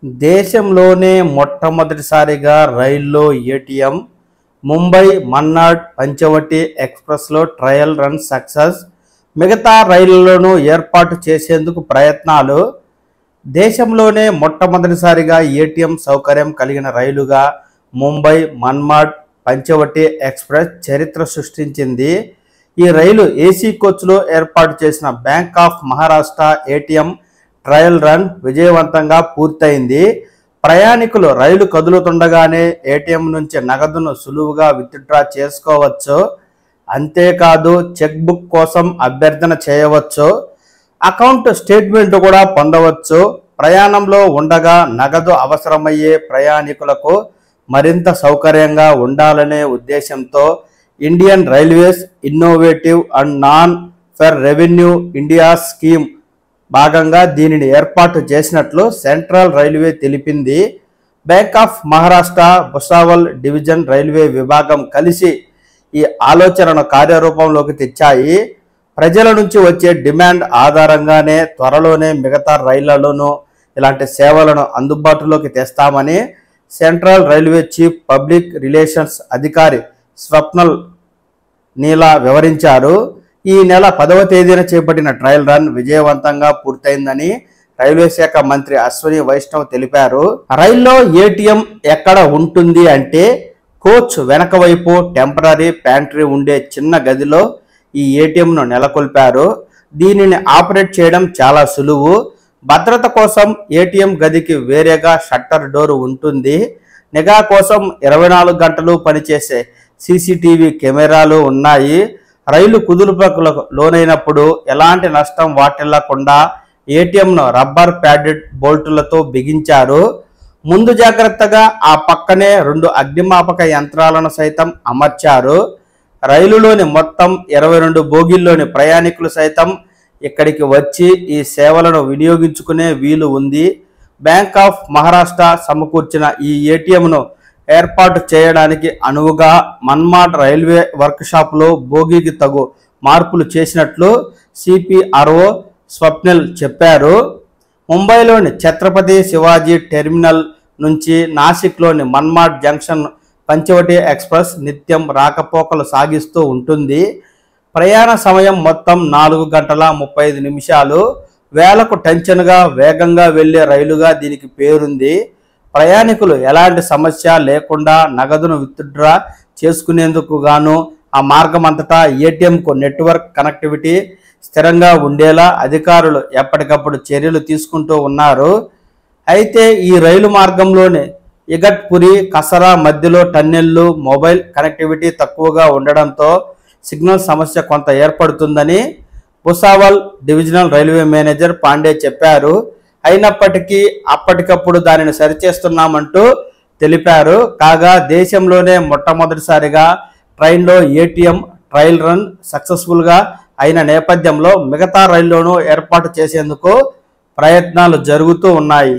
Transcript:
దేశంలోనే మొట్టమొదటిసారిగా రైల్లో ఏటీఎం. ముంబై మన్నాడ్ పంచవటి ఎక్స్ప్రెస్లో ట్రయల్ రన్ సక్సెస్. మిగతా రైళ్లలోనూ ఏర్పాటు చేసేందుకు ప్రయత్నాలు. దేశంలోనే మొట్టమొదటిసారిగా ఏటీఎం సౌకర్యం కలిగిన రైలుగా ముంబై మన్మాడ్ పంచవటి ఎక్స్ప్రెస్ చరిత్ర సృష్టించింది. ఈ రైలు ఏసీ కోచ్లో ఏర్పాటు చేసిన bank of Maharashtra ATM trial run విజయవంతంగా పూర్తయింది. ప్రయాణికులు రైలు కదులుతుండగానే ఏటీఎం నుంచి నగదును సులువుగా విత్డ్రా చేసుకోవచ్చు. అంతేకాదు చెక్ బుక్ కోసం అభ్యర్థన చేయవచ్చు. అకౌంట్ స్టేట్మెంట్ కూడా పొందవచ్చు. ప్రయాణంలో ఉండగా నగదు అవసరమయ్యే ప్రయాణికులకు మరింత సౌకర్యంగా ఉండాలనే ఉద్దేశంతో Indian railways innovative and non for revenue India scheme భాగంగా దీనిని ఏర్పాటు చేసినట్లు సెంట్రల్ రైల్వే తెలిపింది. Bank of Maharashtra Bhusawal division railway విభాగం కలిసి ఈ ఆలోచనను కార్యరూపంలోకి తెచ్చాయి. ప్రజల నుంచి వచ్చే డిమాండ్ ఆధారంగానే త్వరలోనే మిగతా రైళ్లలోనూ ఇలాంటి సేవలను అందుబాటులోకి తెస్తామని central railway chief public relations అధికారి స్వప్నల్ నీలా వివరించారు. ఈ నెల 10వ తేదీన చేపట్టిన ట్రయల్ రన్ విజయవంతంగా పూర్తయిందని రైల్వే శాఖ మంత్రి అశ్విని వైష్ణవ్ తెలిపారు. రైల్లో ఏటీఎం ఎక్కడ ఉంటుంది అంటే కోచ్ వెనక వైపు టెంపరీ ప్యాంట్రీ ఉండే చిన్న గదిలో ఈ ఏటీఎంను నెలకొల్పారు. దీనిని ఆపరేట్ చేయడం చాలా సులువు. భద్రత కోసం ఏటీఎం గదికి వేరేగా షట్టర్ డోర్ ఉంటుంది. నిఘా కోసం 24 గంటలు పనిచేసే సీసీటీవీ కెమెరాలు ఉన్నాయి. రైలు కుదుపులకు లోనైనప్పుడు ఎలాంటి నష్టం వాటిల్లకుండా ఏటీఎంను రబ్బర్ ప్యాడెడ్ బోల్టులతో బిగించారు. ముందు జాగ్రత్తగా ఆ పక్కనే 2 అగ్నిమాపక యంత్రాలను సైతం అమర్చారు. రైలులోని మొత్తం 22 బోగీల్లోని ప్రయాణికులు సైతం ఇక్కడికి వచ్చి ఈ సేవలను వినియోగించుకునే వీలు ఉంది. బ్యాంక్ ఆఫ్ మహారాష్ట్ర సమకూర్చిన ఈ ఏటీఎంను ఏర్పాటు చేయడానికి అనువుగా మన్మాడ్ రైల్వే వర్క్షాప్లో బోగీకి తగు మార్పులు చేసినట్లు సిపిఆర్ఓ స్వప్నిల్ చెప్పారు. ముంబైలోని ఛత్రపతి శివాజీ టెర్మినల్ నుంచి నాసిక్లోని మన్మాడ్ జంక్షన్ పంచవటి ఎక్స్ప్రెస్ నిత్యం రాకపోకలు సాగిస్తూ ఉంటుంది. ప్రయాణ సమయం మొత్తం 4 గంటల 35 నిమిషాలు. వేలకు టెన్షన్గా వేగంగా వెళ్లే రైలుగా దీనికి పేరుంది. ప్రయాణికులు ఎలాంటి సమస్య లేకుండా నగదును విత్డ్రా చేసుకునేందుకు గాను ఆ మార్గం అంతటా ఏటీఎంకు నెట్వర్క్ కనెక్టివిటీ స్థిరంగా ఉండేలా అధికారులు ఎప్పటికప్పుడు చర్యలు తీసుకుంటూ ఉన్నారు. అయితే ఈ రైలు మార్గంలోని ఇగట్పురి కసరా మధ్యలో టన్నెళ్లు, మొబైల్ కనెక్టివిటీ తక్కువగా ఉండడంతో సిగ్నల్ సమస్య కొంత ఏర్పడుతుందని Bhusawal divisional railway manager Pandey చెప్పారు. అయినప్పటికీ అప్పటికప్పుడు దానిని సరిచేస్తున్నామంటూ తెలిపారు. కాగా దేశంలోనే మొట్టమొదటిసారిగా ట్రైన్లో ఏటీఎం ట్రయల్ రన్ సక్సెస్ఫుల్గా అయిన నేపథ్యంలో మిగతా రైల్లోనూ ఏర్పాటు చేసేందుకు ప్రయత్నాలు జరుగుతూ ఉన్నాయి.